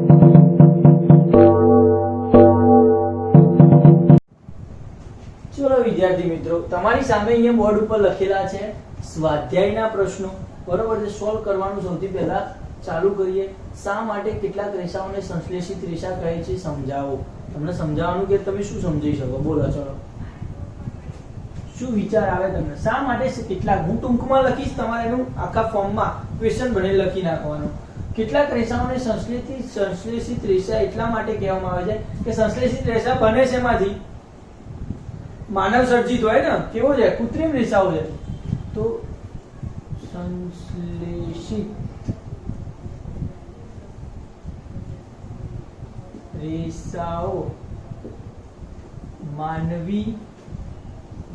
ચલો વિદ્યાર્થી મિત્રો, તમારી સામે અહીંયા બોર્ડ ઉપર લખેલા છે સ્વાધ્યાયના પ્રશ્નો, બરોબર છે. સોલ્વ કરવાનું સૌથી પહેલા ચાલુ કરીએ. શા માટે કેટલાક રેસાઓને સંશ્લેષિત રેસા કહે છે સમજાવો. તમને સમજાવવાનું કે તમે શું સમજી શકો, બોલો. ચલો, શું વિચાર આવે તમને? શા માટે કેટલાક, હું ટૂંકમાં લખીશ, તમારે એનું આખા ફોર્મમાં ક્વેશ્ચન બને લખી નાખવાનું. કેટલાક રેસાઓને સંશ્લેષિત રેસા એટલા માટે કહેવામાં આવે છે કે સંશ્લેષિત રેસા બને છે એમાંથી માનવ સર્જિત હોય ને, કેવો છે, કૃત્રિમ રેસાઓ છે. તો સંશ્લેષિત રેસાઓ માનવી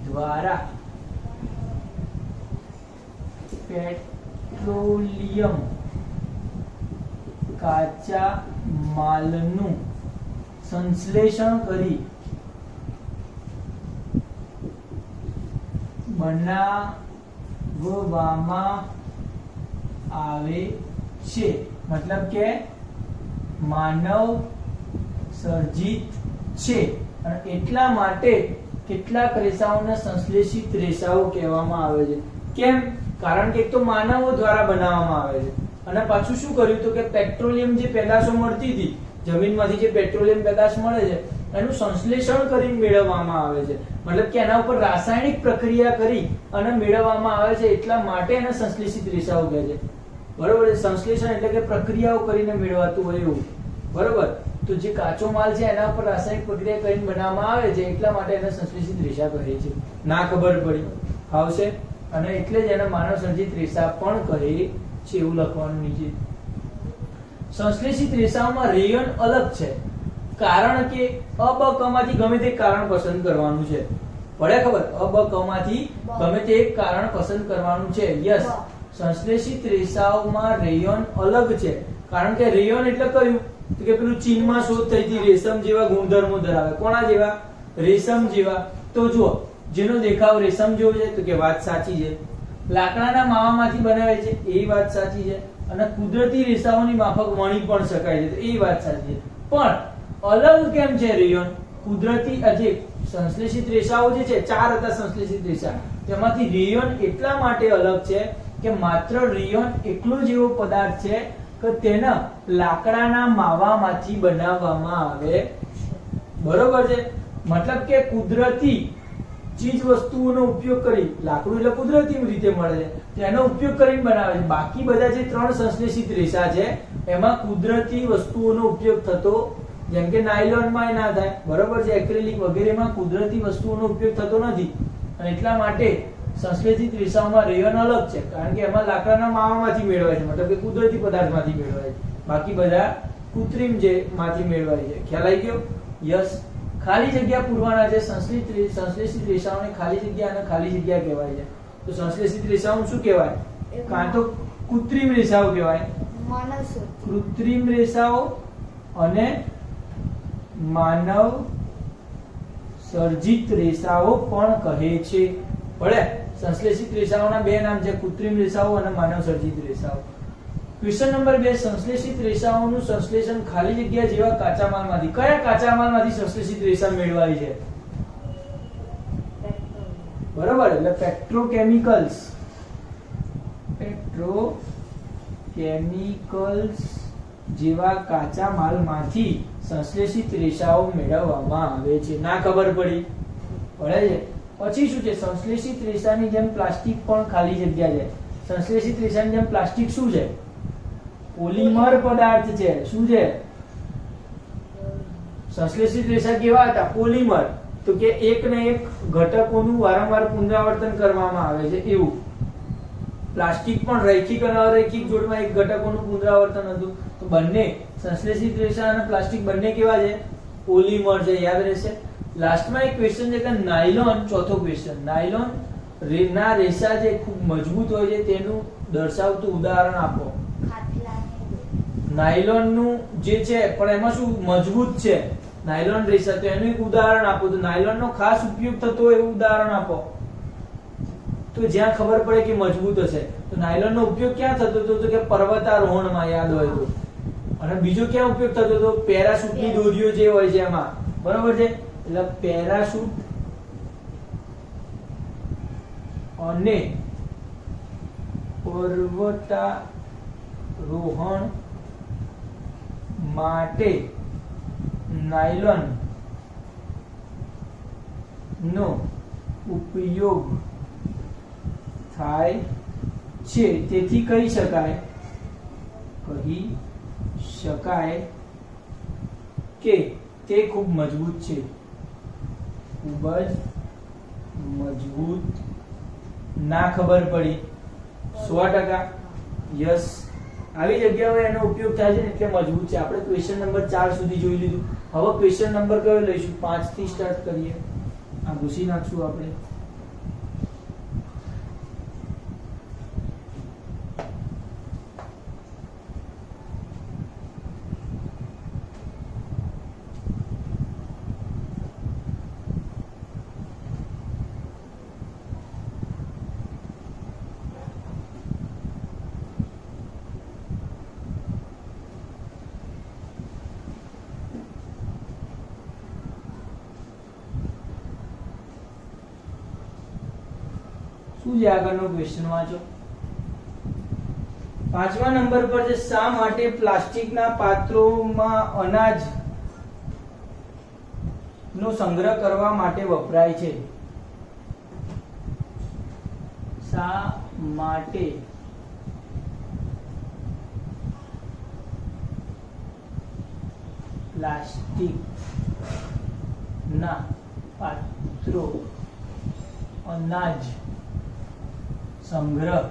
દ્વારા પેટ્રોલિયમ કાચા માલનું સંશ્લેષણ કરી બનાવવામાં આવે છે. મતલબ કે માનવ સર્જિત છે, અને એટલા માટે કેટલાક રેસાઓને સંશ્લેષિત રેસાઓ કહેવામાં આવે છે. કેમ? કારણ કે એક તો માનવો દ્વારા બનાવવામાં આવે છે, અને પાછું શું કર્યું તો કે પેટ્રોલિયમ જે પેદાશો મળતી હતી, જમીનમાંથી જે પેટ્રોલિયમ પેદાશ મળે છે એનું સંશ્લેષણ કરીને મેળવવામાં આવે છે. મતલબ કે એના ઉપર રાસાયણિક પ્રક્રિયા કરી અને મેળવવામાં આવે છે, એટલા માટે એને સંશ્લેષિત રેસાઓ કહે છે. બરોબર? સંશ્લેષણ એટલે કે પ્રક્રિયાઓ કરીને મેળવાતું હોય એવું. બરોબર? તો જે કાચો માલ છે એના ઉપર રાસાયણિક પ્રક્રિયા કરીને બનાવવામાં આવે છે, એટલા માટે એને સંશ્લેષિત રેસા કહે છે. ના ખબર પડી આવશે, અને એટલે જ એને માનવ સર્જિત રેસા પણ કહે છે, એવું લખવાનું નીચે. સંશ્લેષિત રેસાઓમાં રેયન અલગ છે, કારણ કે અ બ ક માંથી ગમે તે કારણ પસંદ કરવાનું છે. પડે ખબર? અ બ ક માંથી ગમે તે એક કારણ પસંદ કરવાનું છે. યસ, સંશ્લેષિત રેસાઓમાં રેયન અલગ છે, કારણ કે રેયન એટલે કયું તો કે પેલું ચીનમાં શોધ થઈ હતી, રેશમ જેવા ગુણધર્મો ધરાવે. કોના જેવા? રેશમ જેવા. તો જુઓ, જેનો દેખાવ રેશમ જેવો છે તો કે વાત સાચી છે. લાકડાના માવામાંથી બનાવે છે એ વાત સાચી છે, અને કુદરતી રેસાઓની માફક વણી પણ શકાય છે તો એ વાત સાચી છે. પણ અલગ કેમ છે રેયન? કુદરતી જે સંશ્લેષિત રેસાઓ જે છે, 4 હતા સંશ્લેષિત રેસા, તેમાંથી રેયન એટલા માટે અલગ છે કે માત્ર રેયન એકલો જ એવો પદાર્થ છે કે તેના લાકડાના માવામાંથી બનાવવામાં આવે. બરોબર છે? મતલબ કે કુદરતી ચીજ વસ્તુઓનો ઉપયોગ કરી, લાકડું એટલે કુદરતી રીતે મળે છે, તેનો ઉપયોગ કરીને બનાવે છે. બાકી બધા જે 3 સંશ્લેષિત રેસા છે એમાં કુદરતી વસ્તુઓનો ઉપયોગ થતો, જેમ કે નાયલોનમાં એ ના થાય. બરોબર છે? એક્રેલિક વગેરેમાં કુદરતી વસ્તુઓનો ઉપયોગ થતો નથી, અને એટલા માટે સંશ્લેષિત રેસાઓમાં રેયન અલગ છે, કારણ કે એમાં લાકડાના માવામાંથી મેળવાય છે, મતલબ કે કુદરતી પદાર્થમાંથી મેળવાય છે. બાકી બધા કૃત્રિમ જે માંથી મેળવાય છે. ખ્યાલ આવી ગયો? યસ. ખાલી જગ્યા પૂરવાના છે. સંશ્લેષિત રેસાઓને ખાલી જગ્યા અને ખાલી જગ્યા કહેવાય છે. તો સંશ્લેષિત રેસાઓ શું કહેવાય? કાં તો કૃત્રિમ રેસાઓ કહેવાય, કૃત્રિમ રેસાઓ, અને માનવ સર્જિત રેસાઓ પણ કહે છે. પડે? સંશ્લેષિત રેસાઓના 2 નામ છે, કૃત્રિમ રેસાઓ અને માનવ સર્જિત રેસાઓ. ક્વેશ્ચન નંબર 2, સંશ્લેષિત રેસાઓનું સંશ્લેષણ ખાલી જગ્યા જેવા કાચા માલમાંથી. કયા કાચા માલમાંથી સંશ્લેષિત રેસા મેળવાય છે? બરોબર, એટલે પેટ્રોકેમિકલ્સ જેવા કાચા માલમાંથી સંશ્લેષિત રેસાઓ મેળવવામાં આવે છે. ના ખબર પડી? પડે છે. પછી શું છે? સંશ્લેષિત રેસાની જેમ પ્લાસ્ટિક પણ ખાલી જગ્યા છે. સંશ્લેષિત રેસાની જેમ પ્લાસ્ટિક શું છે? પોલિમર પદાર્થ છે. શું છે? સંશ્લેષિત રેસા કેવા હતા? પોલિમર. તો કે એક ને એક ઘટકોનું વારંવાર પુનરાવર્તન કરવામાં આવે છે એવું. પ્લાસ્ટિક પણ રૈખિક અને અરૈખિક જોડમાં એક ઘટકોનું પુનરાવર્તન હતું. તો બંને સંશ્લેષિત રેસા અને પ્લાસ્ટિક બંને કેવા છે? પોલિમર છે. યાદ રહેશે. લાસ્ટમાં એક ક્વેશ્ચન છે કે નાયલોન, ચોથો ક્વેશ્ચન, નાયલોન ના રેસા જે ખૂબ મજબૂત હોય છે તેનું દર્શાવતું ઉદાહરણ આપો. નાયલોન નું જે છે પણ એમાં શું મજબૂત છે નાયલોન રેસા, તો એનું એક ઉદાહરણ આપો. તો નાયલોન નો ખાસ ઉપયોગ થતો હોય એવું ઉદાહરણ આપો. તો જ્યાં ખબર પડે કે મજબૂત હશે. તો નાયલોન નો ઉપયોગ ક્યાં થતો હતો? તો કે પર્વતારોહણમાં, યાદ હોય તો. અને બીજો ક્યાં ઉપયોગ થતો હતો? પેરાશૂટની દોરીઓ જે હોય છે એમાં, બરોબર છે. એટલે પેરાશૂટ અને પર્વતારોહણ માટે નાયલોન નો ઉપયોગ થાય છે. તેથી કહી શકાય કે તે ખૂબ મજબૂત છે. ખૂબ જ મજબૂત. ના ખબર પડી 100%. યસ, આવી જગ્યાએ એનો ઉપયોગ થાય છે ને એટલે મજબૂત છે. આપણે ક્વેશ્ચન નંબર 4 સુધી જોઈ લીધું. હવે ક્વેશ્ચન નંબર કયો લઈશું? 5 થી સ્ટાર્ટ કરીએ. આ ઘૂસી નાખશું આપણે. શું છે આગળનો ક્વેશ્ચન? વાંચો. 5મા નંબર પર છે શા માટે પ્લાસ્ટિકના પાત્રોમાં અનાજ નો સંગ્રહ કરવા માટે વપરાય છે? શા માટે પ્લાસ્ટિક ના પાત્રો અનાજ સંગ્રહ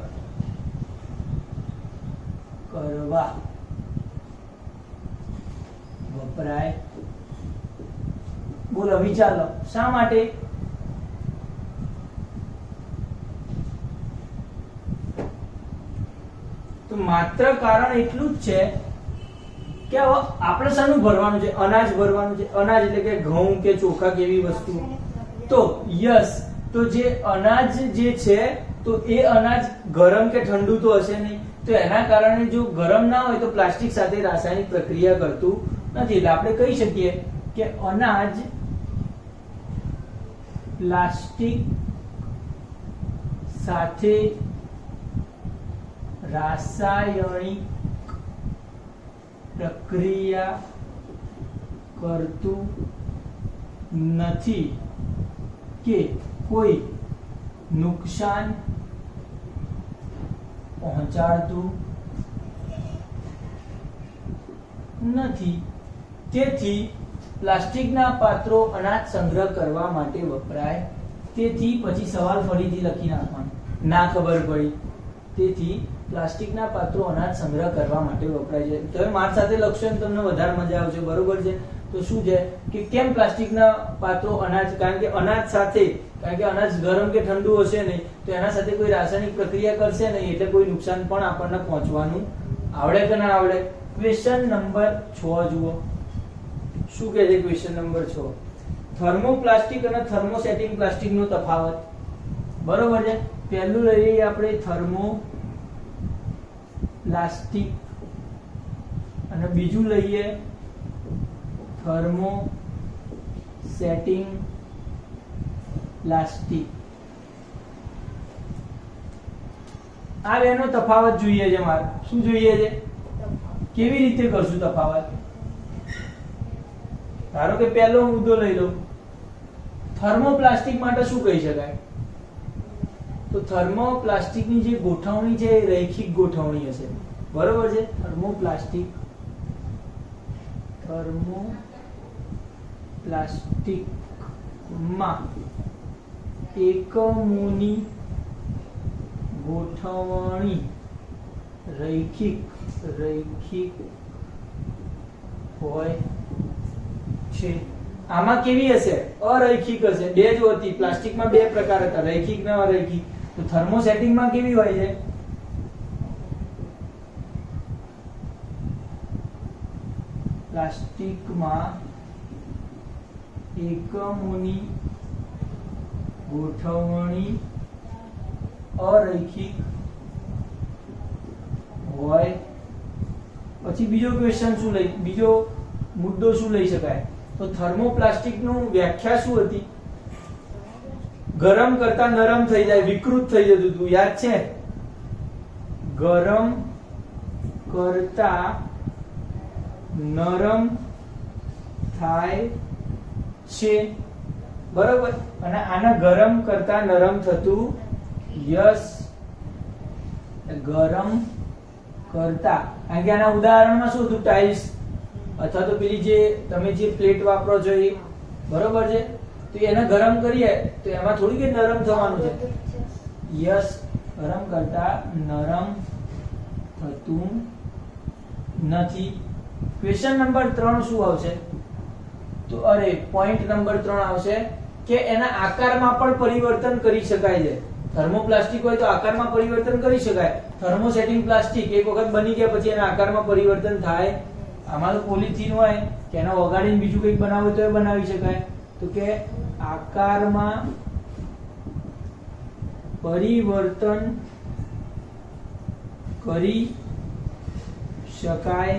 કરવા વપરાય? બોલો, વિચાર લો. શા માટે? તો માત્ર કારણ એટલું જ છે કે હવે આપણે શાનું ભરવાનું છે? અનાજ ભરવાનું છે. અનાજ એટલે કે ઘઉં કે ચોખા કેવી વસ્તુ. તો યસ, તો જે અનાજ જે છે તો એ અનાજ ગરમ કે ઠંડુ તો હશે નહીં. તો એના કારણે જો ગરમ ના હોય તો પ્લાસ્ટિક સાથે રાસાયણિક પ્રક્રિયા કરતું નથી. એટલે આપણે કહી શકીએ કે અનાજ પ્લાસ્ટિક સાથે રાસાયણિક પ્રક્રિયા કરતું નથી કે કોઈ નુકસાન પહોંચાડતું નથી. તેથી પ્લાસ્ટિકના પાત્રો અનાજ સંગ્રહ કરવા માટે વપરાય. તેથી પછી સવાલ ફરીથી લખી નાખવાનો. ના ખબર પડી. તેથી પ્લાસ્ટિકના પાત્રો અનાજ સંગ્રહ કરવા માટે વપરાય છે. તમે મારી સાથે લખશો ને તમને વધારે મજા આવશે, બરોબર છે. તો શું છે કે કેમ પ્લાસ્ટિકના પાત્રો અનાજ? કારણ કે અનાજ સાથે, કારણ કે અનાજ ગરમ કે ઠંડુ હશે નહીં તો એના સાથે કોઈ રાસાયણિક પ્રક્રિયા કરશે નહીં એટલે કોઈ નુકસાન પણ આપણને પહોંચવાનું આવડે કે ના આવડે. ક્વેશ્ચન નંબર 6 જુઓ. શું કહે છે ક્વેશ્ચન નંબર 6? થર્મોપ્લાસ્ટિક અને થર્મોસેટિંગ પ્લાસ્ટિક નો તફાવત. બરોબર છે. પહેલું લઈ લઈએ આપણે થર્મોપ્લાસ્ટિક અને બીજું લઈએ થર્મોસેટિંગ પ્લાસ્ટિક. આ બેનો તફાવત જોઈએ છે મારે. શું જોઈએ છે? કેવી રીતે કરશું તફાવત? ધારો કે પહેલો મુદ્દો લઈ લો. થર્મોપ્લાસ્ટિક માટે શું કહી શકાય? તો થર્મોપ્લાસ્ટિકની જે ગોઠવણી છે એ રૈખિક ગોઠવણી હશે. બરોબર છે. થર્મોપ્લાસ્ટિકમાં એકમોની ગોઠવણી રૈખિક હોય છે. આમાં કેવી હશે? અરૈખિક હશે. બે જ હતી. પ્લાસ્ટિકમાં બે પ્રકાર હતા, રૈખિક અને અરૈખિક. તો થર્મોસેટિંગમાં કેવી હોય છે? પ્લાસ્ટિકમાં એકમોની ગોઠવણી અરૈખિક હોય. પછી બીજો મુદ્દો શું લઈ શકાય? તો થર્મોપ્લાસ્ટિક નું વ્યાખ્યા શું હતી? ગરમ કરતા નરમ થઈ જાય, વિકૃત થઈ જતું હતું, યાદ છે? ગરમ કરતા નરમ થાય છે, બરોબર? અને આના ગરમ કરતા નરમ થતું, યસ, ગરમ કરતા, કારણ કે આના ઉદાહરણમાં શું હતું? ટાઇલ્સ અથવા તો પેલી જે તમે જે પ્લેટ વાપરો છો એ, બરોબર છે? તો એને ગરમ કરીએ તો એમાં થોડી કે નરમ થવાનું છે. યસ, ગરમ કરતા નરમ થતું નથી. ક્વેશ્ચન નંબર 3 શું આવશે? તો પોઈન્ટ નંબર 3 આવશે કે એના આકારમાં પણ પરિવર્તન કરી શકાય છે. થર્મોપ્લાસ્ટિક હોય તો આકારમાં પરિવર્તન કરી શકાય. થર્મોસેટિંગ પ્લાસ્ટિક એક વખત બની ગયા પછી એના આકારમાં પરિવર્તન થાય. આમાં તો પોલિથીન હોય કે એનો ઓગાળીને બીજું કંઈક બનાવવું તો એ બનાવી શકાય. તો કે આકારમાં પરિવર્તન કરી શકાય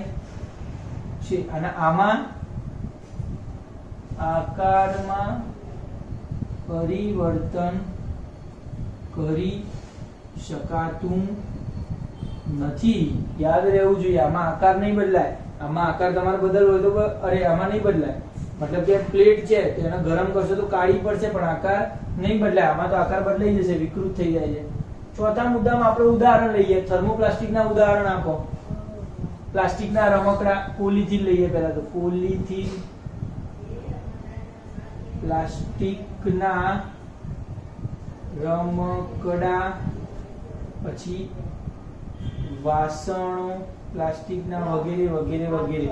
છે. અને આમાં આકારમાં પરિવર્તન કરી શકાતું નથી. યાદ રહેવું જોઈએ, આમાં આકાર નહીં બદલાય. આમાં આકાર તમારે બદલવો હોય તો આમાં નહીં બદલાય. મતલબ કે પ્લેટ છે તો એને ગરમ કરશો તો કાળી પડશે પણ આકાર નહીં બદલાય. આમાં તો આકાર બદલાઈ જશે, વિકૃત થઈ જાય છે. ચોથા મુદ્દામાં આપણે ઉદાહરણ લઈએ. થર્મોપ્લાસ્ટિકના ઉદાહરણ આપો. પ્લાસ્ટિકના રમકડા, પોલિથીન લઈએ પહેલા તો. પોલિથીન, પ્લાસ્ટિકના રમકડા, પછી વાસણો, પ્લાસ્ટિકના વગેરે વગેરે વગેરે,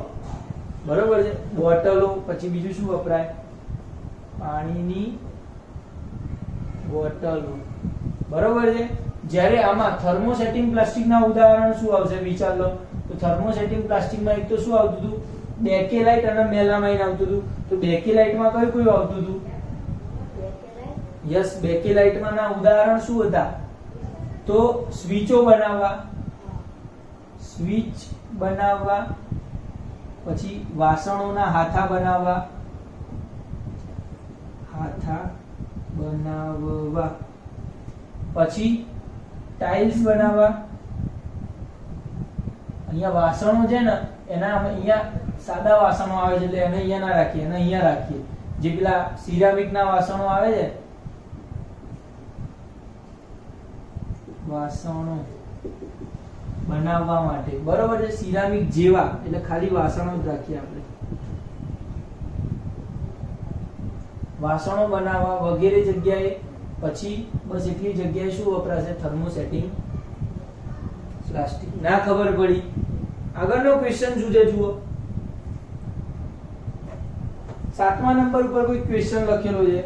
બરોબર છે? બોટલો, પછી બીજું શું વપરાય? પાણીની બોટલો, બરોબર છે? જ્યારે આમાં થર્મોસેટિંગ પ્લાસ્ટિકના ઉદાહરણ શું આવશે વિચાર લો. તો થર્મોસેટિંગ પ્લાસ્ટિકમાં એક તો શું આવતું હતું? બેકેલાઇટ અને મેલામાઇન આવતું હતું. તો બેકેલાઇટમાં કયું આવતું હતું? યસ, બેકેલાઇટમાં ના ઉદાહરણ શું હતા? તો સ્વિચો બનાવવા, પછી વાસણોના હાથા બનાવવા, પછી ટાઇલ્સ બનાવવા. અહીંયા વાસણો છે ને એના અહીંયા સાદા વાસણો આવે છે એટલે એને અહીંયા ના રાખીએ, એને અહીંયા રાખીએ. જે પેલા સિરામિક ના વાસણો આવે છે, વાસણો બનાવવા માટે, બરોબર છે? સિરામિક જેવા એટલે ખાલી વાસણો જ રાખીએ આપણે. વાસણો બનાવવા વગેરે જગ્યાએ. પછી બસ એટલી જગ્યાએ શું વપરાશે? Thermosetting plastic. ના ખબર પડી? આગળનો ક્વેશ્ચન શું છે જુઓ. 7મા નંબર ઉપર કોઈ ક્વેશ્ચન લખેલો છે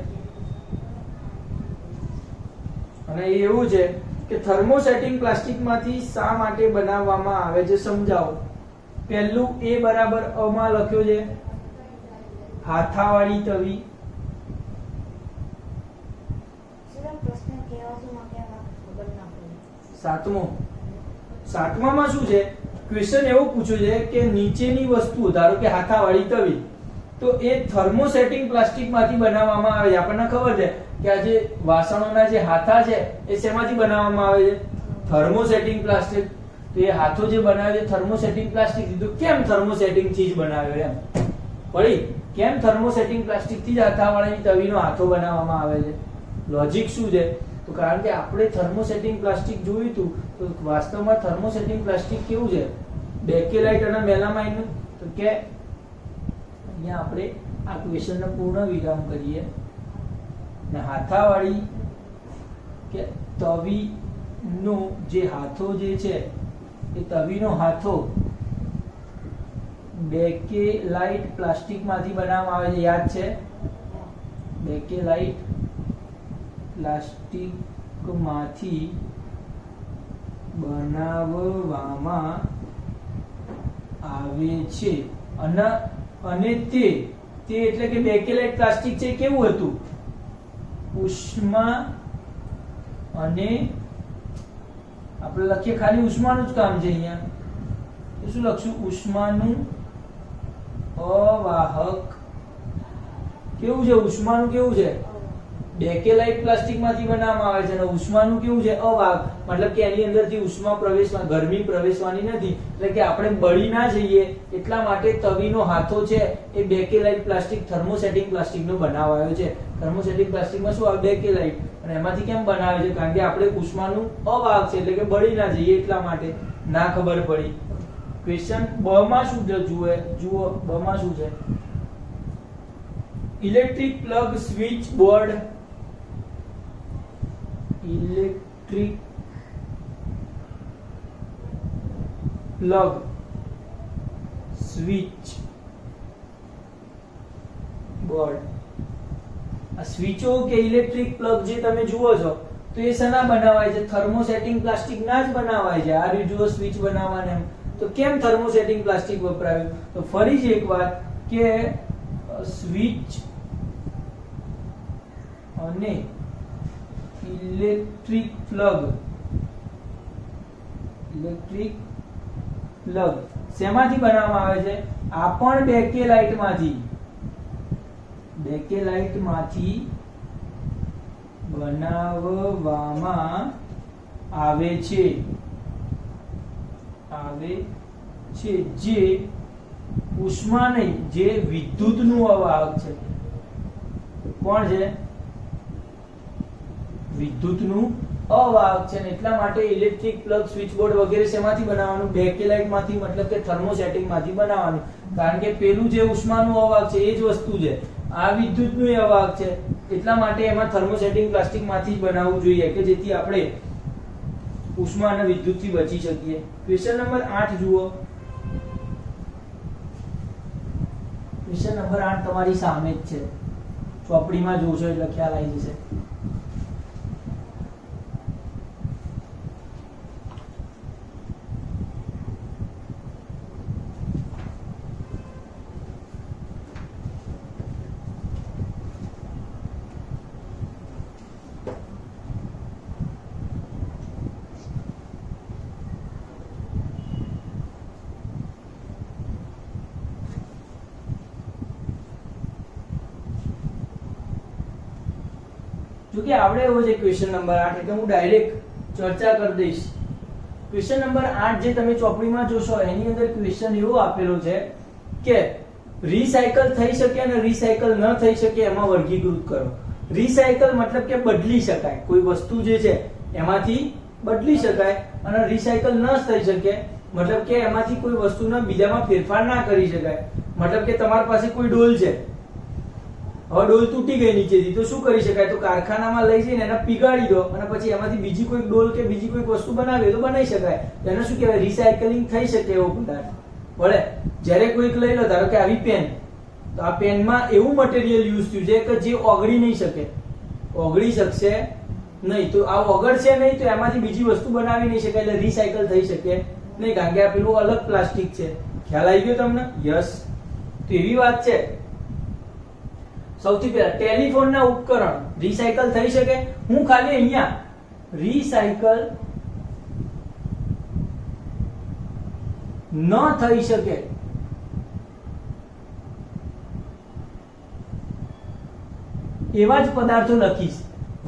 અને એ એવું છે કે થર્મોસેટિંગ પ્લાસ્ટિકમાંથી શા માટે બનાવવામાં આવે છે સમજાવો. પહેલું એ બરાબર અ માં લખ્યો છે હાથાવાળી તવી. સાતમામાં શું છે? ક્વેશ્ચન એવું પૂછ્યું છે કે નીચેની વસ્તુ, ધારો કે હાથાવાળી તવી, તો એ થર્મોસેટિંગ પ્લાસ્ટિકમાંથી બનાવવામાં આવે છે. આપણને ખબર છે કે આ જે વાસણોના જે હાથા છે એ શેમાંથી બનાવવામાં આવે છે? Thermosetting plastic. તો એ હાથો જે બનાવે છે થર્મોસેટિંગ પ્લાસ્ટિક થી. તો કેમ થર્મોસેટિંગ થી જ બનાવ્યો? એમ પડી કેમ થર્મોસેટિંગ પ્લાસ્ટિક થી જ હાથાવાળી તવીનો હાથો બનાવવામાં આવે છે? લોજિક શું છે? તો કારણ કે આપણે થર્મોસેટિંગ પ્લાસ્ટિક જોયું હતું તો વાસ્તવમાં થર્મોસેટિંગ પ્લાસ્ટિક કેવું છે? બેકેલાઇટ અને મેલામાઇન. તો કે અહીંયા આપણે આ ક્વેશ્ચનનો પૂર્ણ વિરામ કરીએ. ને હાથાવાળી કે તવીનો જે હાથો જે છે એ તવીનો હાથો બેકેલાઇટ પ્લાસ્ટિકમાંથી બનાવવામાં આવે છે. યાદ છે? બેકેલાઇટ પ્લાસ્ટિકમાંથી બનાવવામાં આવે છે. અને તે એટલે કે બેકેલાઇટ પ્લાસ્ટિક છે કેવું હતું? ઉષ્મા અને આપણે લખીએ ખાલી ઉષ્માનું જ કામ છે અહીંયા. તો શું લખશું? ઉષ્માનું અવાહક. કેવું છે ઉષ્માનું? કેવું છે? બેકેલાઇટ પ્લાસ્ટિક માંથી બનાવવામાં આવે છે અને ઉષ્માનું કેવું છે? અવાહક. મતલબ કે એની અંદરથી ઉષ્મા પ્રવેશવા, ગરમી પ્રવેશવાની નથી, એટલે કે આપણે બળી ના જઈએ એટલા માટે તવીનો હાથો છે એ બેકેલાઇટ પ્લાસ્ટિક, થર્મોસેટિંગ પ્લાસ્ટિક નો બનાવાયો છે. થર્મોસેટિક પ્લાસ્ટિકમાં શું આવે? બેકેલાઇટ. અને એમાંથી કેમ બનાવે છે? કારણ કે આપણે ઉષ્માનું અવાહક છે, એટલે કે બળી ના જઈએ એટલા માટે. ના ખબર પડી. ક્વેશ્ચન બ માં શું છે? જુઓ બ માં શું છે? Electric plug switch board. Electric plug switch board. આ સ્વિચો કે ઇલેક્ટ્રિક પ્લગ જે તમે જુઓ છો તો એ શેના બનાવાય છે? થર્મોસેટિંગ પ્લાસ્ટિક ના જ બનાવાય છે. આ રીતે જુઓ સ્વિચ બનાવવાને એમ. તો કેમ થર્મોસેટિંગ પ્લાસ્ટિક વપરાયું? તો ફરી જ એક વાત કે સ્વિચ અને ઇલેક્ટ્રિક પ્લગ શેમાંથી બનાવવામાં આવે છે? આ પણ બેકેલાઇટ માંથી બનાવવામાં આવે છે. જે ઉષ્મા નહીં, જે વિદ્યુતનું અવાહક છે. કોણ છે? વિદ્યુતનું અવાહક છે. એટલા માટે ઇલેક્ટ્રિક પ્લગ, સ્વિચબોર્ડ વગેરે શેમાંથી બનાવવાનું? બેકેલાઇટ માંથી, મતલબ કે થર્મોસેટિંગ માંથી બનાવવાનું. કારણ કે પેલું જે ઉષ્માનું અવાહક છે એ જ વસ્તુ છે, આ વિદ્યુતનું અવાહક છે. એટલા માટે એમાં થર્મોસેટિંગ પ્લાસ્ટિક માંથી જ બનાવવું જોઈએ કે જેથી આપણે ઉષ્મા અને વિદ્યુત થી બચી શકીએ. ક્વેશ્ચન નંબર 8 જુઓ. ક્વેશ્ચન નંબર 8 તમારી સામે જ છે, ચોપડીમાં જોશો એટલે ખ્યાલ આવી જશે. જો કે આપણે એવો છે ક્વેશ્ચન નંબર 8 એટલે હું ડાયરેક્ટ ચર્ચા કરી દઈશ. ક્વેશ્ચન નંબર 8 જે તમે ચોપડીમાં જોશો એની અંદર ક્વેશ્ચન એવો આપેલો છે કે રીસાયકલ થઈ શકે અને રીસાયકલ ન થઈ શકે એમાં વર્ગીકૃત કરો. રીસાયકલ મતલબ કે બદલી શકાય, કોઈ વસ્તુ જે છે એમાંથી બદલી શકાય, અને રીસાયકલ ન થઈ શકે મતલબ કે એમાંથી કોઈ વસ્તુના બીજામાં ફેરફાર ના કરી શકાય. મતલબ કે તમારી પાસે કોઈ ડોલ છે, હવે ડોલ તૂટી ગઈ નીચેથી, તો શું કરી શકાય? તો કારખાનામાં લઈ જઈને એને પીગાડી દો અને પછી એમાંથી બીજી કોઈ ડોલ કે બીજી કોઈ વસ્તુ બનાવી તો બનાવી શકાય. એને શું કહેવાય? રીસાયકલિંગ થઈ શકે એવો પદાર્થ. ભલે જ્યારે કોઈક લઈ લો, ધારો કે આવી પેન, તો આ પેનમાં એવું મટીરીયલ યુઝ થયું છે કે જે ઓગળી નહીં શકે, ઓગળી શકશે નહીં. તો આ ઓગળશે નહીં તો એમાંથી બીજી વસ્તુ બનાવી નહીં શકાય, એટલે રીસાયકલ થઈ શકે નહીં, કારણ કે આ પેલું અલગ પ્લાસ્ટિક છે. ખ્યાલ આવી ગયો તમને? યસ. તો એવી વાત છે. સૌથી પહેલા ટેલિફોનના ઉપકરણ રીસાયકલ થઈ શકે? હું ખાલી અહીંયા રીસાયકલ ન થઈ શકે એવા જ પદાર્થો લખીશ.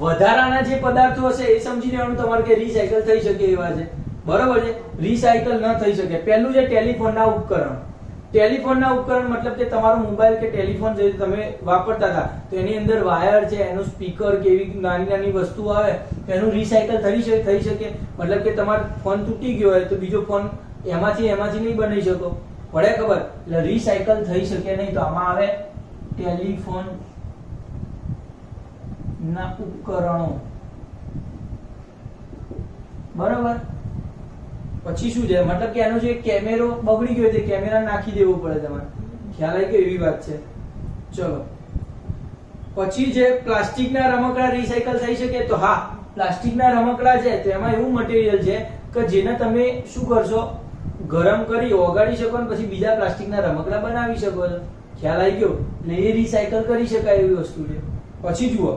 વધારાના જે પદાર્થો હશે એ સમજી લેવાનું તમારે કે રીસાયકલ થઈ શકે એવા છે. બરોબર છે? રીસાયકલ ન થઈ શકે. પહેલું છે ટેલિફોનના ઉપકરણ. ટેલિફોનના ઉપકરણ મતલબ કે તમારો મોબાઈલ કે ટેલિફોન જે તમે વાપરતા હતા તો એની અંદર વાયર છે, એનું સ્પીકર કે એવી નાની નાની વસ્તુ આવે તો એનું રીસાયકલ થઈ શકે. મતલબ કે તમારો ફોન તૂટી ગયો હોય તો બીજો ફોન એમાંથી નહીં બનાવી શકો. પડે ખબર? એટલે રીસાયકલ થઈ શકે નહીં. તો આમાં આવે ટેલિફોન ના ઉપકરણો. બરોબર? પછી શું છે? મતલબ કે એનો જે કેમેરો બગડી ગયો છે, કેમેરા નાખી દેવો પડે તમારે. ખ્યાલ આવી ગયો? એવી વાત છે. ચલો પછી જે પ્લાસ્ટિકના રમકડા રીસાયકલ થઈ શકે? તો હા, પ્લાસ્ટિકના રમકડા છે તો એમાં એવું મટીરીયલ છે કે જેને તમે શું કરશો? ગરમ કરી ઓગાળી શકો અને પછી બીજા પ્લાસ્ટિકના રમકડા બનાવી શકો છો. ખ્યાલ આવી ગયો? એટલે એ રીસાયકલ કરી શકાય એવી વસ્તુ છે. પછી જુઓ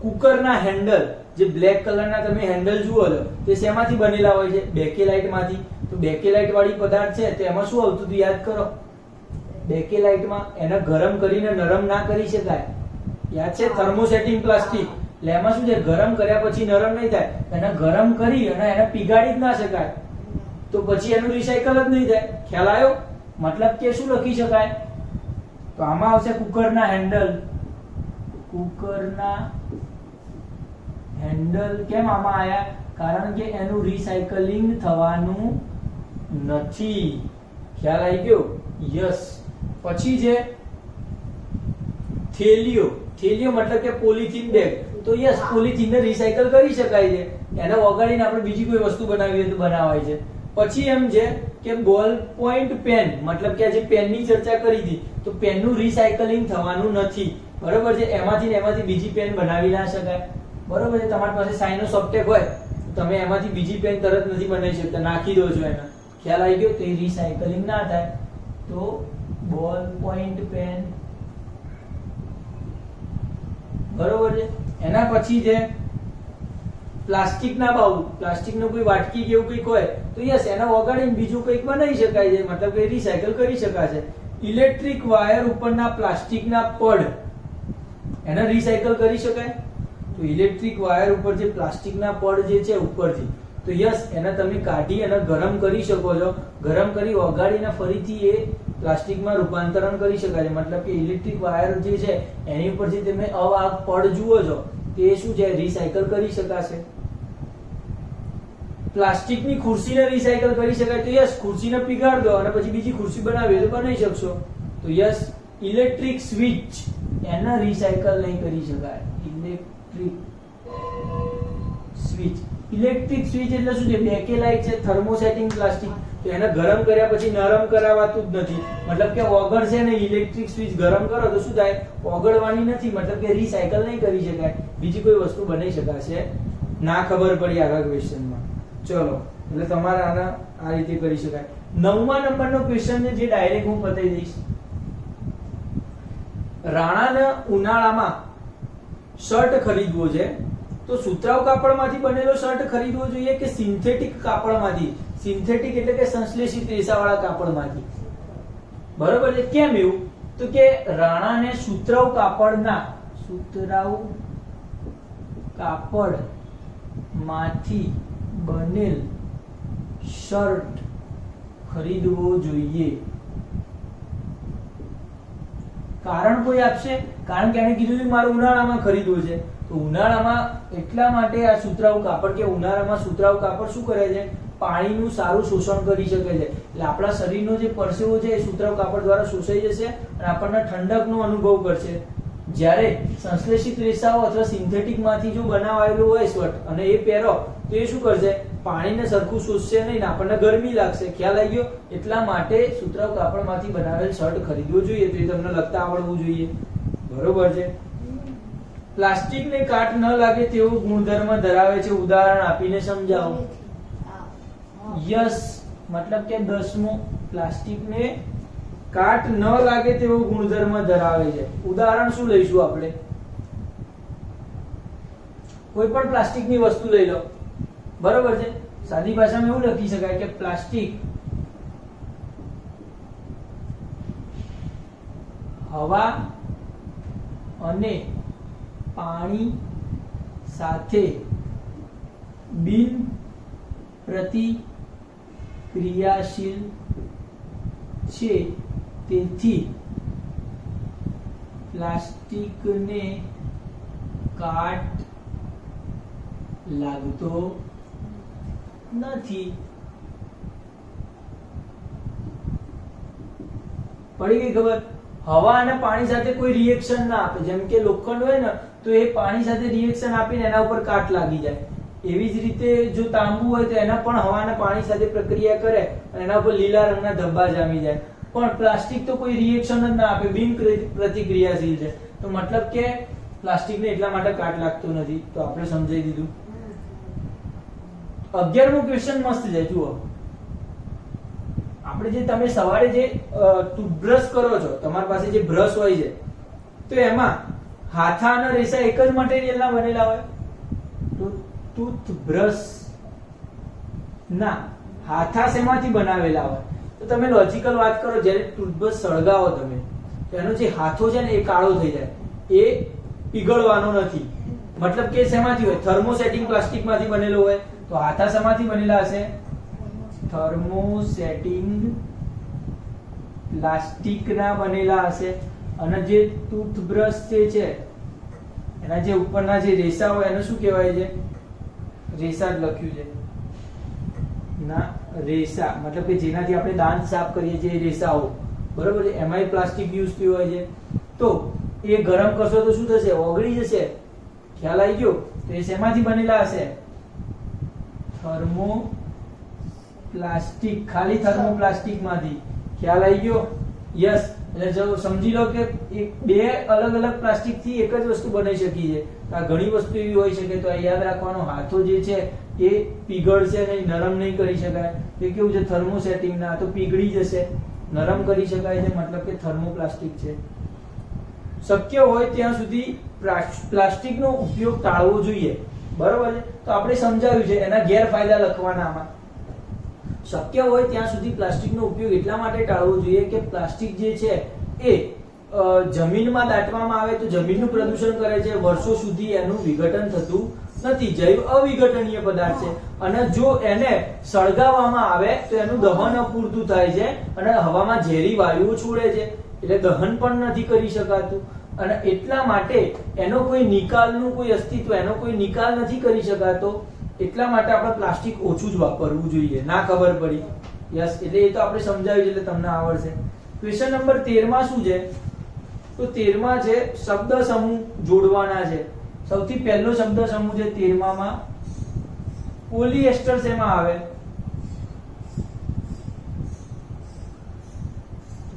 કુકરના હેન્ડલ, જે બ્લેક કલરના તમે હેન્ડલ જુઓ છો તે શેમાંથી બનેલા હોય છે? બેકેલાઇટમાંથી. તો બેકેલાઇટ વાળી પદાર્થ છે તો એમાં શું આવતું હતું યાદ કરો? બેકેલાઇટમાં એને ગરમ કરીને નરમ ના કરી શકાય, યાદ છે? Thermosetting plastic. એટલે એમાં શું છે, ગરમ કર્યા પછી નરમ નહીં થાય, એને ગરમ કરી અને એને પીગાડી જ ના શકાય, તો પછી એનું રિસાયકલ જ નહીં થાય. ખ્યાલ આવ્યો? મતલબ કે શું લખી શકાય? તો આમાં આવશે કુકરના હેન્ડલ. કુકરના હેન્ડલ કેમ આમાં આયા? કારણ કે એનું રિસાયકલિંગ થવાનું નથી. ખ્યાલ આવી ગયો? યસ. પછી છે થેલીઓ. થેલીઓ મતલબ કે પોલિથીન બેગ. તો યસ, પોલિથીન ને રિસાયકલ કરી શકાય છે, એને ઓગાળીને આપણે બીજી કોઈ વસ્તુ બનાવીએ તો બનાવાય છે. પછી એમ છે કે બોલ પોઈન્ટ પેન, મતલબ કે જે પેનની ચર્ચા કરી હતી, તો પેનનું રિસાયકલિંગ થવાનું નથી. બરોબર છે? એમાંથી ને એમાંથી બીજી પેન બનાવી ના શકાય. બરોબર છે? તમારી પાસે સાઇનો સોફ્ટેક હોય તો તમે એમાંથી બીજી પેન તરત નથી બનાવી શકતા, નાખી દો છો એના. ખ્યાલ આવી ગયો? તો એ રિસાયકલિંગ ના થાય. તો બોલ પોઈન્ટ પેન. બરોબર છે? એના પછી છે પ્લાસ્ટિકના બાઉલ. પ્લાસ્ટિકનું કોઈ વાટકી કે એવું કંઈક હોય તો યસ, એને ઓગાળીને બીજું કંઈક બનાવી શકાય છે, મતલબ કે રિસાયકલ કરી શકાશે. ઇલેક્ટ્રિક વાયર ઉપરના પ્લાસ્ટિકના પડ, એને રિસાયકલ કરી શકાય. તો ઇલેક્ટ્રિક વાયર ઉપર જે પ્લાસ્ટિકના પડ જે છે ઉપરથી, તો યસ, એને તમે કાઢી અને ગરમ કરી શકો છો. ગરમ કરી ઓગાળીને ફરીથી એ પ્લાસ્ટિકમાં રૂપાંતરણ કરી શકાય છે. મતલબ કે ઇલેક્ટ્રિક વાયર જે છે એની ઉપર જે તમે આ પડ જુઓ છો તે શું છે, રિસાયકલ કરી શકાશે. પ્લાસ્ટિકની ખુરશીને રિસાયકલ કરી શકાય. તો યસ, ખુરશીને પીગાડ દો અને પછી બીજી ખુરશી બનાવીએ તો બનાવી શકશો. તો યસ, ઇલેક્ટ્રિક સ્વિચ, એને રિસાયકલ નહીં કરી શકાય. Electric switch. ઇલેક્ટ્રિક સ્વિચ એટલે શું છે? બેકેલાઇટ છે, થર્મોસેટિંગ પ્લાસ્ટિક. તો એને ગરમ કર્યા પછી નરમ કરાવાતું જ નથી. મતલબ કે ઓગળશે ને, ઇલેક્ટ્રિક સ્વિચ ગરમ કરો તો શું થાય? ઓગળવાની નથી. મતલબ કે રિસાયકલ નહીં કરી શકાય, બીજી કોઈ વસ્તુ બનાવી શકાશે ના. ખબર પડી આગળ ક્વેશ્ચનમાં? ચલો, એટલે તમારે આના આ રીતે કરી શકાય. 9મા નંબરનો ક્વેશ્ચન છે જે ડાયરેક્ટ હું બતાવી દઈશ. રાણાને ઉનાળામાં શર્ટ ખરીદવો છે, તો સુતરાઉ કાપડમાંથી બનેલો શર્ટ ખરીદવો જોઈએ કે સિન્થેટિક કાપડમાંથી? સિન્થેટિક એટલે કે સંશ્લેષિત રેસાવાળા કાપડમાંથી. બરોબર છે? કેમ એવું? તો કે રાણાને સુતરાઉ કાપડમાંથી બનેલ શર્ટ ખરીદવો જોઈએ. કારણ કોઈ આપશે? કારણ કે એને કીધું કે મારે ઉનાળામાં ખરીદવું છે. તો ઉનાળામાં એટલા માટે આ સુતરાઉ કાપડ, કે ઉનાળામાં સુતરાઉ કાપડ શું કરે છે? પાણીનું સારું શોષણ કરી શકે છે. એટલે આપણા શરીરનો જે પરસેવો છે એ સુતરાઉ કાપડ દ્વારા શોષાઈ જશે અને આપણને ઠંડકનો અનુભવ કરશે. જ્યારે સંશ્લેષિત રેસાઓ અથવા સિન્થેટિકમાંથી જો બનાવાયેલું હોય શર્ટ અને એ પહેરો તો એ શું કરશે? પાણીને સરખું શોષશે નહીં, આપણને ગરમી લાગશે. ખ્યાલ આવી ગયો? એટલા માટે સુતરાઉ કાપડમાંથી બનાવેલ શર્ટ ખરીદવો જોઈએ. તો એ તમને લખતા આવડવું જોઈએ. બરોબર છે? પ્લાસ્ટિકને કાટ ન લાગે તેવો ગુણધર્મ ધરાવે છે, ઉદાહરણ આપીને સમજાવો. યસ, મતલબ કે 10મો, પ્લાસ્ટિકને કાટ ન લાગે તેવો ગુણધર્મ ધરાવે છે. ઉદાહરણ શું લઈશું આપણે? કોઈ પણ પ્લાસ્ટિકની વસ્તુ લઈ લો. બરોબર છે? સાદી ભાષામાં એવું લખી શકાય કે પ્લાસ્ટિક હવા અને પાણી સાથે બિન પ્રતિક્રિયાશીલ છે, તેથી પ્લાસ્ટિકને કાટ લાગતો નથી. પડી ગઈ ખબર? હવા અને પાણી સાથે કોઈ રિએક્શન ના આપે. જેમ કે લોખંડ હોય ને તો એ પાણી સાથે રિએક્શન આપીને એના ઉપર કાટ લાગી જાય. એવી જ રીતે જો તાંબુ હોય તો એના પણ હવા અને પાણી સાથે પ્રક્રિયા કરે અને એના ઉપર લીલા રંગના ધબ્બા જામી જાય. પણ પ્લાસ્ટિક તો કોઈ રિએક્શન જ ના આપે, બિન પ્રતિક્રિયાશીલ છે. તો મતલબ કે પ્લાસ્ટિકને એટલા માટે કાટ લાગતો નથી. તો આપણે સમજાવી દીધું. 11મો ક્વેશ્ચન મસ્ત છે, જુઓ. આપણે જે તમે સવારે જે ટૂથબ્રશ કરો છો, તમારી પાસે જે બ્રશ હોય છે, તો એમાં હાથા અને રેસા એક જ મટીરિયલના બનેલા હોય? તો ટૂથબ્રશ ના, હાથા શેમાંથી બનાવેલા હોય? તો તમે લોજિકલ વાત કરો, જ્યારે ટૂથબ્રશ સળગાવો તમે, એનો જે હાથો છે ને એ કાળો થઈ જાય, એ પીગળવાનો નથી. મતલબ કે શેમાંથી હોય? થર્મોસેટિંગ પ્લાસ્ટિકમાંથી બનેલો હોય. તો હાથા શેમાંથી બનેલા હશે? થર્મોસેટિંગ પ્લાસ્ટિકના બનેલા હશે. અને જે ટૂથબ્રશ છે એના જે ઉપરના જે રેસા હોય એને શું કહેવાય છે? રેસા જ લખ્યું છે ના, રેસા મતલબ કે જેનાથી આપણે દાંત સાફ કરીએ છીએ એ રેસાઓ, બરોબર છે, એમાંય પ્લાસ્ટિક યુઝ થયું હોય છે. તો એ ગરમ કરશો તો શું થશે? ઓગળી જશે. ખ્યાલ આવી ગયો? તો એ શેમાંથી બનેલા હશે? થર્મોપ્લાસ્ટિક, ખાલી થર્મોપ્લાસ્ટિકમાંથી. ખ્યાલ આવી ગયો? યસ. એટલે જો સમજી લો કે બે અલગ અલગ પ્લાસ્ટિક થી એક જ વસ્તુ બની શકી છે. આ ઘણી વસ્તુ એવી હોઈ શકે. તો યાદ રાખવાનો, હાથો જે છે એ પીગળશે નહીં, નરમ નહીં કરી શકાય. એ કેવું છે? થર્મોસેટિંગ ના, તો પીગળી જશે. નરમ કરી શકાય છે, મતલબ કે થર્મોપ્લાસ્ટિક છે. શક્ય હોય ત્યાં સુધી પ્લાસ્ટિકનો ઉપયોગ ટાળવો જોઈએ, બરોબર છે. તો આપણે સમજાવ્યું છે, એના ગેરફાયદા લખવાના આમાં. શક્ય હોય ત્યાં સુધી પ્લાસ્ટિકનો ઉપયોગ એટલા માટે ટાળવો જોઈએ કે પ્લાસ્ટિક જે છે એ જમીનમાં દાટવામાં આવે તો જમીનનું પ્રદૂષણ કરે છે, વર્ષો સુધી એનું વિઘટન થતું નથી. જૈવ અવિઘટનીય પદાર્થ છે અને જો એને સળગાવવામાં આવે તો એનું દહન અપૂરતું થાય છે અને હવામાં ઝેરી વાયુઓ છોડે છે, એટલે દહન પણ નથી કરી શકાતું. અને એટલા માટે એનો કોઈ નિકાલનું કોઈ અસ્તિત્વ, એનો કોઈ નિકાલ નથી કરી શકાતો. એટલા માટે આપણે પ્લાસ્ટિક ઓછું જ વાપરવું જોઈએ. ના ખબર પડી? યસ. એટલે એ તો આપણે સમજાવ્યું છે, એટલે તમને આવડશે. ક્વેશ્ચન નંબર 13 માં શું છે? તો 13 માં છે શબ્દ સમૂહ જોડવાના છે. સૌથી પહેલો શબ્દ સમૂહ છે 13 માં પોલિએસ્ટર. શેમાં આવે?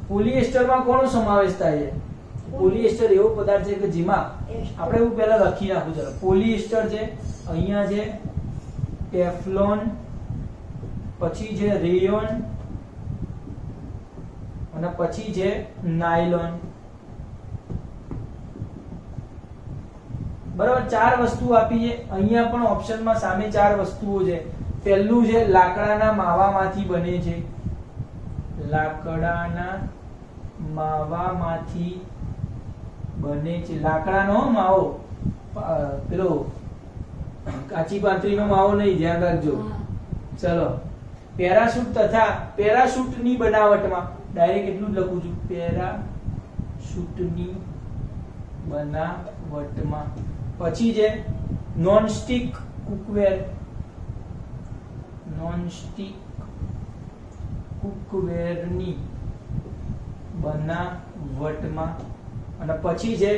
પોલિએસ્ટરમાં કોનો સમાવેશ થાય છે? પોલિએસ્ટર એવો પદાર્થ છે કે જેમાં આપણે એવું પહેલા લખી નાખું. ચલો, પોલિએસ્ટર છે, અહીંયા છે ટેફલોન, પછી છે રેયોન અને પછી છે નાયલોન. બરાબર, 4 વસ્તુ આપી છે. અહીંયા પણ ઓપ્શનમાં સામે 4 વસ્તુઓ છે. પહેલું છે લાકડાના માવામાંથી બને છે. લાકડાના માવામાંથી બને છે. લાકડાનો માવો, પેલો કાચી પાંત્રીનો માવો નહીં, ધ્યાન રાખજો. ચલો, પેરાશૂટ તથા પેરાશૂટની બનાવટમાં, ડાયરેક્ટ એટલું જ લખું છું, પેરાશૂટની બનાવટમાં. પછી છે નોનસ્ટિક કુકવેર, નોનસ્ટિક કુકવેરની બનાવટમાં. અને પછી છે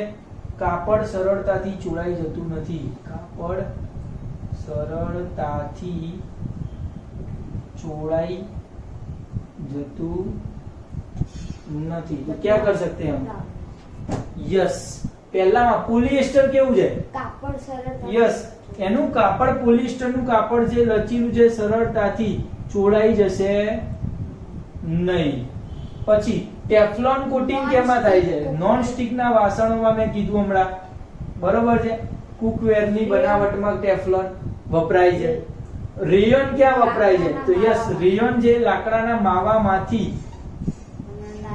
કાપડ સરળતાથી ચોળાઈ જતું નથી. કાપડ સરળતાથી ચોળાઈ જતું નથી. તો क्या कर सकते हैं हम? यस. પહેલામાં પોલિએસ્ટર કેવું છે? કાપડ સરળતાથી. યસ, એનું કાપડ, પોલિએસ્ટરનું કાપડ જે લચીલું છે, સરળતાથી ચોળાઈ જશે નહીં. પછી ટેફલોન કોટિંગ કેમાં થાય છે? નોન સ્ટિકના વાસણોમાં, મેં કીધું હમણાં, બરોબર છે. કુકવેરની બનાવટમાં ટેફલોન વપરાય છે. રેયોન ક્યાં વપરાય છે? તો યસ, રેયોન જે લાકડાના માવામાંથી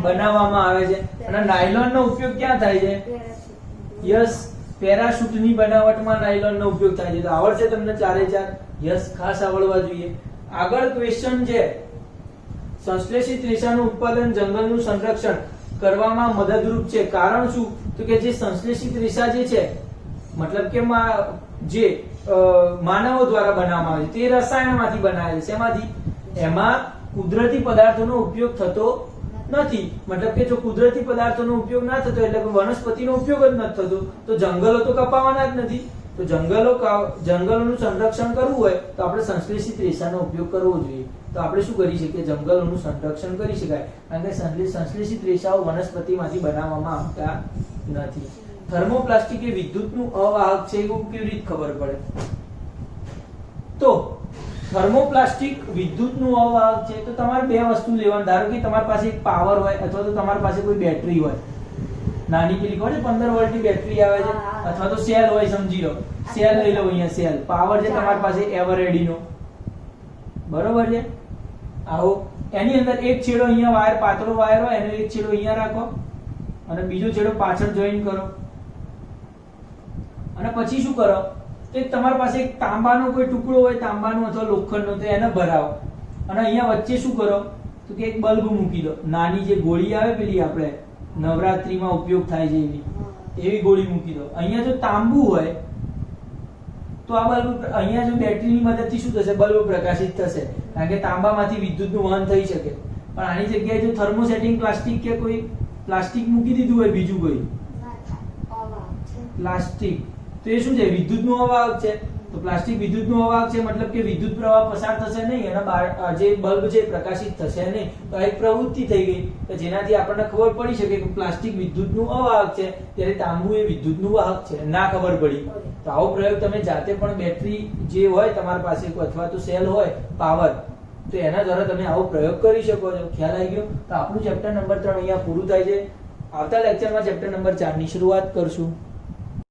બનાવવામાં આવે છે. અને નાયલોનનો ઉપયોગ ક્યાં થાય છે? યસ, પેરાશૂટની બનાવટમાં નાયલોનનો ઉપયોગ થાય છે. તો આવડશે તમને 4 4? યસ, ખાસ આવડવા જોઈએ. આગળ ક્વેશ્ચન છે સંશ્લેષિત રેસાનું ઉત્પાદન જંગલનું સંરક્ષણ કરવામાં મદદરૂપ છે. કારણ શું? તો કે જે સંશ્લેષિત રેસા જે છે, મતલબ કે જે માનવો દ્વારા બનાવવામાં આવે છે, તે રસાયણમાંથી બનાવે છે. શેમાંથી? એમાં કુદરતી પદાર્થોનો ઉપયોગ થતો નથી. મતલબ કે જો કુદરતી પદાર્થોનો ઉપયોગ ના થતો એટલે વનસ્પતિનો ઉપયોગ જ નથી થતો, તો જંગલો તો કપાવાના જ નથી. તો જંગલોનું સંરક્ષણ કરવું હોય તો આપણે સંશ્લેષિત રેસાનો ઉપયોગ કરવો જોઈએ. તો આપણે શું કરી શકીએ? જંગલોનું સંરક્ષણ કરી શકાય, કારણ કે સંશ્લેષિત રેસાઓ વનસ્પતિમાંથી બનાવવામાં આવતા નથી. થર્મોપ્લાસ્ટિક એ વિદ્યુતનું અવાહક છે, એવું કેવી રીતે ખબર પડે? તો થર્મોપ્લાસ્ટિક વિદ્યુતનું અવાહક છે તો તમારે 2 વસ્તુ લેવાની. ધારો કે તમારી પાસે એક પાવર હોય અથવા તો તમારી પાસે કોઈ બેટરી હોય, નાની પેલી ખબર છે 15 વોલ્ટની બેટરી આવે છે, અથવા તો સેલ હોય, સમજી લો સેલ લઈ લો. અહીંયા સેલ પાવર છે તમારી પાસે એવરેડીનો, બરોબર છે. આવો એની અંદર એક છેડો અહીંયા વાયર, પાતળો વાયર હોય, એનો એક છેડો અહીંયા રાખો અને બીજો છેડો પાછળ જોઈન કરો. અને પછી શું કરો, તો તમારી પાસે એક તાંબાનો કોઈ ટુકડો હોય, તાંબાનો અથવા લોખંડનો, તો એને ભરાવો અને અહીંયા વચ્ચે શું કરો, તો કે એક બલ્બ મૂકી દો. નાની જે ગોળી આવે પેલી આપણે નવરાત્રીમાં ઉપયોગ થાય છે એવી ગોળી મૂકી દો. અહીંયા જો તાંબુ હોય તો આ બલ્બ, અહીંયા જો બેટરીની મદદથી શું થશે, બલ્બ પ્રકાશિત થશે, કારણ કે તાંબામાંથી વિદ્યુતનું વહન થઈ શકે. પણ આની જગ્યાએ જો થર્મોસેટિંગ પ્લાસ્ટિક કે કોઈ પ્લાસ્ટિક મૂકી દીધું હોય, બીજું કોઈ પ્લાસ્ટિક, તો એ શું છે, વિદ્યુતનું અવાહક છે. તો પ્લાસ્ટિક વિદ્યુતનું અવાહક છે, મતલબ કે વિદ્યુત પ્રવાહ પસાર થશે નહીં, એના જે બલ્બ છે પ્રકાશિત થશે નહીં. તો આ એક પ્રવૃત્તિ થઈ ગઈ કે જેનાથી આપણને ખબર પડી શકે કે પ્લાસ્ટિક વિદ્યુતનું અવાહક છે, ત્યારે તાંબુ એ વિદ્યુતનું વાહક છે. ના ખબર પડી તો આવો પ્રયોગ તમે જાતે પણ બેટરી જે હોય તમારી પાસે અથવા તો સેલ હોય પાવર, તો એના દ્વારા તમે આવો પ્રયોગ કરી શકો છો. ખ્યાલ આવી ગયો? તો આપણું ચેપ્ટર નંબર 3 અહીંયા પૂરું થાય છે. આવતા લેક્ચરમાં ચેપ્ટર નંબર 4 ની શરૂઆત કરશું.